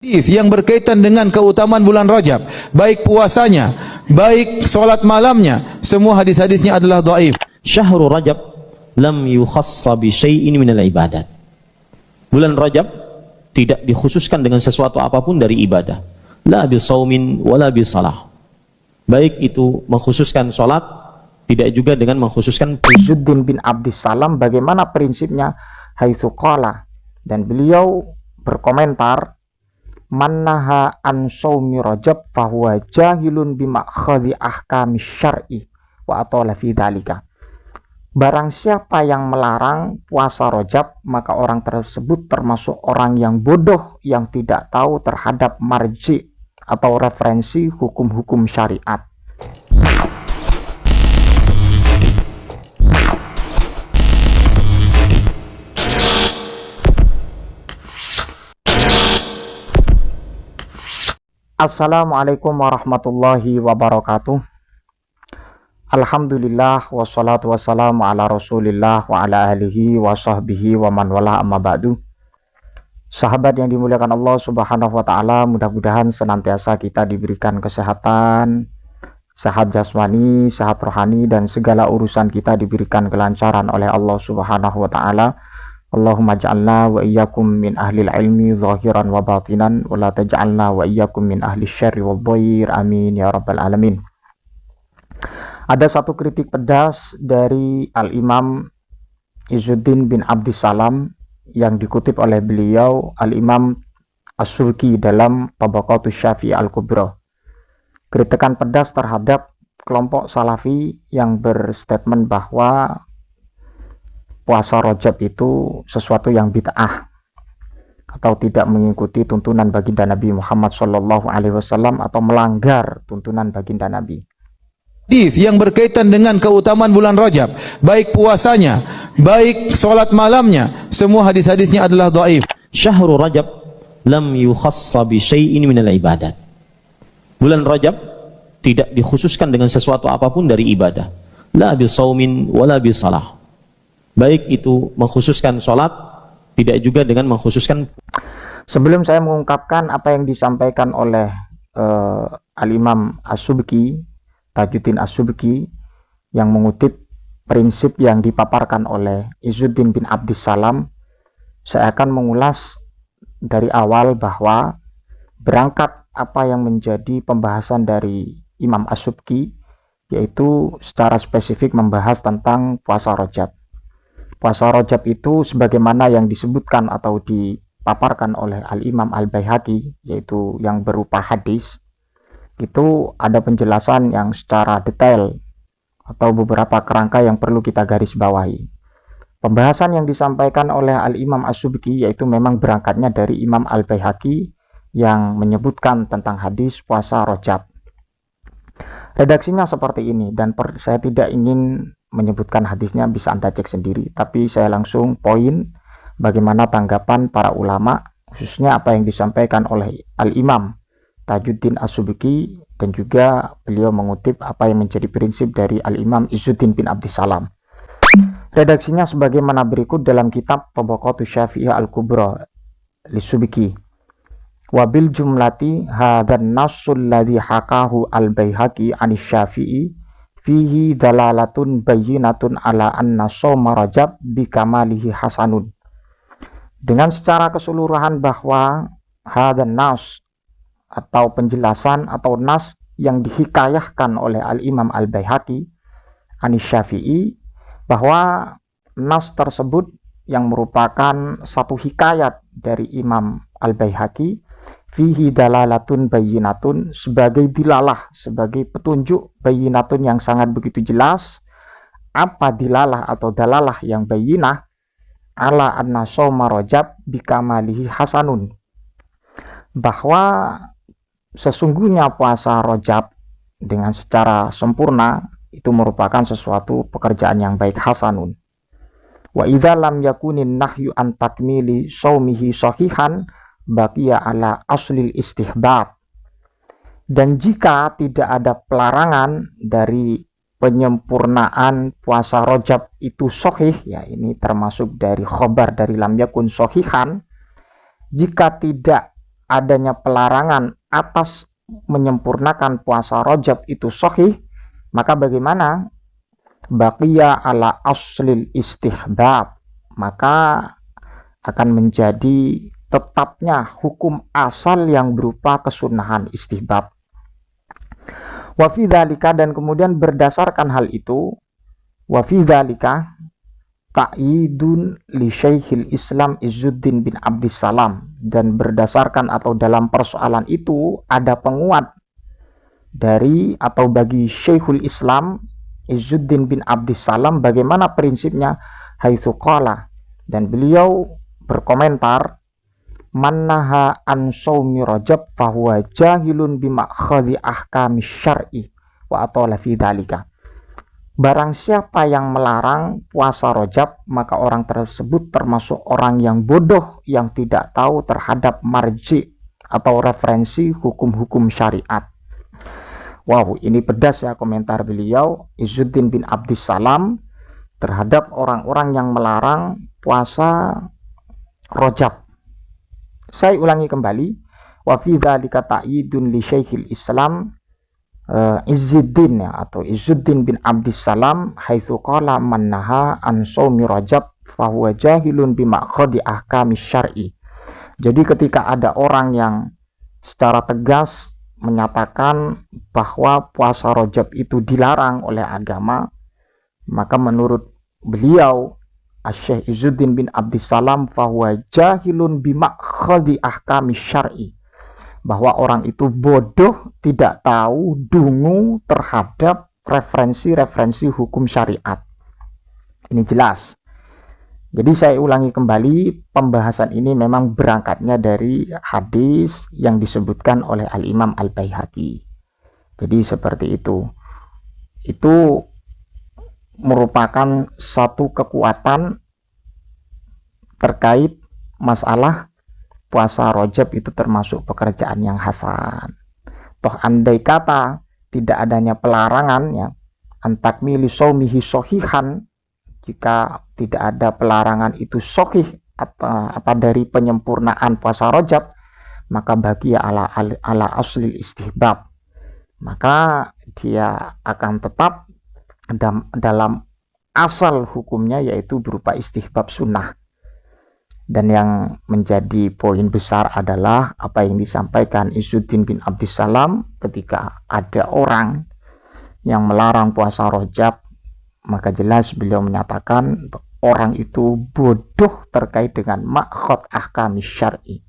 Hadis yang berkaitan dengan keutamaan bulan Rajab, baik puasanya, baik solat malamnya, semua hadis-hadisnya adalah dhaif. Syahrul Rajab lam yukhassa bi syai'in minal ibadat. Bulan Rajab tidak dikhususkan dengan sesuatu apapun dari ibadah. La bi shaumin wala bi shalah. Baik itu mengkhususkan salat, tidak juga dengan mengkhususkan. Izzuddin bin Abdissalam bagaimana prinsipnya haitsu qala, dan beliau berkomentar, mannaha an shaumi rajab fahuwa jahilun bimakhadhi ahkami syar'i wa atala fi dzalika. Barang siapa yang melarang puasa Rajab, maka orang tersebut termasuk orang yang bodoh yang tidak tahu terhadap marji atau referensi hukum-hukum syariat. Assalamualaikum warahmatullahi wabarakatuh. Alhamdulillah wassalatu wassalamu ala rasulillah wa ala alihi wa sahbihi wa man wala amma ba'du. Sahabat yang dimuliakan Allah subhanahu wa ta'ala, mudah-mudahan senantiasa kita diberikan kesehatan, sehat jasmani, sehat rohani, dan segala urusan kita diberikan kelancaran oleh Allah subhanahu wa ta'ala. Allahumma ja'alna wa iyyakum min ahlil ilmi zahiran wa batinan, wa la taj'alna wa iyyakum min ahli syarri wa dhair, amin ya rabbal alamin. Ada satu kritik pedas dari Al-Imam Izzuddin bin Abdissalam yang dikutip oleh beliau Al-Imam As-Subki dalam Tabaqatus Syafi'i Al-Kubra. Kritikan pedas terhadap kelompok Salafi yang berstatement bahwa puasa Rajab itu sesuatu yang bid'ah atau tidak mengikuti tuntunan baginda Nabi Muhammad SAW atau melanggar tuntunan baginda Nabi. Hadis yang berkaitan dengan keutamaan bulan Rajab, baik puasanya, baik solat malamnya, semua hadis-hadisnya adalah dhaif. Syahrul Rajab lam yukhassa bi syai'in minal ibadat. Bulan Rajab tidak dikhususkan dengan sesuatu apapun dari ibadah. La bi shaumin wala bi shalah. Baik itu mengkhususkan salat, tidak juga dengan mengkhususkan. Sebelum saya mengungkapkan apa yang disampaikan oleh Al-Imam As-Subki, Tajuddin As-Subki, yang mengutip prinsip yang dipaparkan oleh Izzuddin bin Abdissalam, saya akan mengulas dari awal bahwa berangkat apa yang menjadi pembahasan dari Imam As-Subki, yaitu secara spesifik membahas tentang puasa Rajab. Puasa Rajab itu sebagaimana yang disebutkan atau dipaparkan oleh Al-Imam Al-Baihaqi, yaitu yang berupa hadis, itu ada penjelasan yang secara detail atau beberapa kerangka yang perlu kita garis bawahi. Pembahasan yang disampaikan oleh Al-Imam As-Subki yaitu memang berangkatnya dari Imam Al-Baihaqi yang menyebutkan tentang hadis puasa Rajab. Redaksinya seperti ini, dan saya tidak ingin menyebutkan hadisnya, bisa Anda cek sendiri, tapi saya langsung poin bagaimana tanggapan para ulama, khususnya apa yang disampaikan oleh Al-Imam Tajuddin As-Subki, dan juga beliau mengutip apa yang menjadi prinsip dari Al-Imam Izzuddin bin Abdissalam. Redaksinya sebagaimana berikut dalam kitab Tabaqatus Syafi'i Al-Kubra Lis-Subki. Wabil jumlati hadan nassul ladzi hakahu Al-Baihaqi anis Syafi'i fihi dalalatun bayyinatun ala anna shauma Rajab bikamalihi hasanun. Dengan secara keseluruhan bahwa hadan nas atau penjelasan atau nas yang dihikayahkan oleh Al-Imam Al-Baihaqi anis Syafi'i, bahwa nas tersebut yang merupakan satu hikayat dari Imam Al-Baihaqi, fihi dalalatun bayyinatun, sebagai dilalah, sebagai petunjuk, bayyinatun yang sangat begitu jelas. Apa dilalah atau dalalah yang bayyinah? Ala anna shauma Rajab bikamalihi hasanun, bahwa sesungguhnya puasa Rajab dengan secara sempurna itu merupakan sesuatu pekerjaan yang baik, hasanun. Wa idza lam yakunin nahyu an takmili shaumihi sahihan baqiya ala aslil istihbab. Dan jika tidak ada pelarangan dari penyempurnaan puasa Rajab itu sahih, ya ini termasuk dari khobar dari lam yakun sahihan, jika tidak adanya pelarangan atas menyempurnakan puasa Rajab itu sahih, maka bagaimana? Baqiya ala aslil istihbab, maka akan menjadi tetapnya hukum asal yang berupa kesunahan istihbab. Wa fi dzalika, dan kemudian berdasarkan hal itu, wa fi dzalika ta'idun li Syekhil Islam Izzuddin bin Abdissalam, dan berdasarkan atau dalam persoalan itu ada penguat dari atau bagi Syekhul Islam Izzuddin bin Abdissalam, bagaimana prinsipnya, haitsu qala, dan beliau berkomentar, mannaha an shaumi Rajab fahuwa jahilun bimakhadhi ahkami syar'i wa atala fi dzalika. Barang siapa yang melarang puasa Rajab, maka orang tersebut termasuk orang yang bodoh yang tidak tahu terhadap marji atau referensi hukum-hukum syariat. Wow, ini pedas ya komentar beliau Izzuddin bin Abdissalam terhadap orang-orang yang melarang puasa Rajab. Saya ulangi kembali, wa fi dzalika ta'idun li Syekhil Islam Izzuddin ya, atau Izzuddin bin Abdissalam haitsu qala mannaha an shaumi Rajab fahuwa jahilun bimakhadhi ahkami syar'i. Jadi ketika ada orang yang secara tegas menyatakan bahwa puasa Rajab itu dilarang oleh agama, maka menurut beliau Syekh Izzuddin bin Abdissalam fahuwa jahilun bimakhadhi ahkami syar'i, bahwa orang itu bodoh, tidak tahu, dungu terhadap referensi-referensi hukum syariat. Ini jelas. Jadi saya ulangi kembali, pembahasan ini memang berangkatnya dari hadis yang disebutkan oleh Al-Imam Al-Baihaqi. Jadi seperti itu. Itu merupakan satu kekuatan terkait masalah puasa Rajab itu termasuk pekerjaan yang hasan. Toh andai kata tidak adanya pelarangan ya, antakmili shaumihi shahihan, jika tidak ada pelarangan itu sahih apa dari penyempurnaan puasa Rajab, maka bagi ala aslil istihbab, maka dia akan tetap dalam asal hukumnya, yaitu berupa istihbab sunnah. Dan yang menjadi poin besar adalah apa yang disampaikan Izzuddin bin Abdissalam ketika ada orang yang melarang puasa Rajab, maka jelas beliau menyatakan orang itu bodoh terkait dengan makhad ahkami syar'i,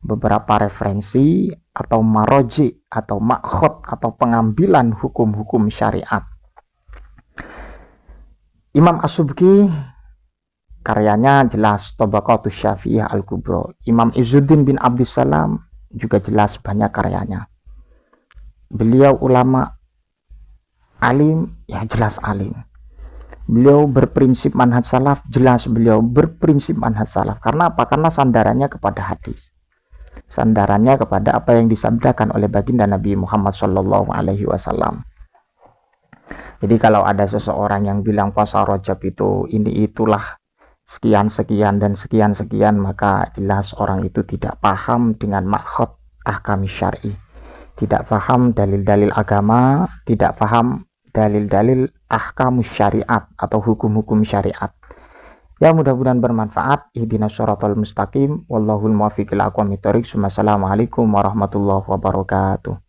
beberapa referensi atau maroji atau makhad atau pengambilan hukum-hukum syariat. Imam As-Subki karyanya jelas Tabaqatus Syafi'iyah Al-Kubra. Imam Izzuddin bin Abdissalam juga jelas banyak karyanya. Beliau ulama alim, ya jelas alim. Beliau berprinsip manhaj salaf, jelas beliau berprinsip manhaj salaf. Karena apa? Karena sandarannya kepada hadis, sandarannya kepada apa yang disabdakan oleh baginda Nabi Muhammad SAW. Jadi kalau ada seseorang yang bilang puasa Rajab itu ini itulah sekian sekian dan sekian sekian, maka jelas orang itu tidak paham dengan makhad ahkam syar'i, tidak paham dalil-dalil agama, tidak paham dalil-dalil ahkam syariat atau hukum-hukum syariat. Ya, mudah-mudahan bermanfaat. Ihdinas shiratal mustaqim, wallahul muwaffiq ila aqwamit thoriq. Wassalamualaikum warahmatullahi wabarakatuh.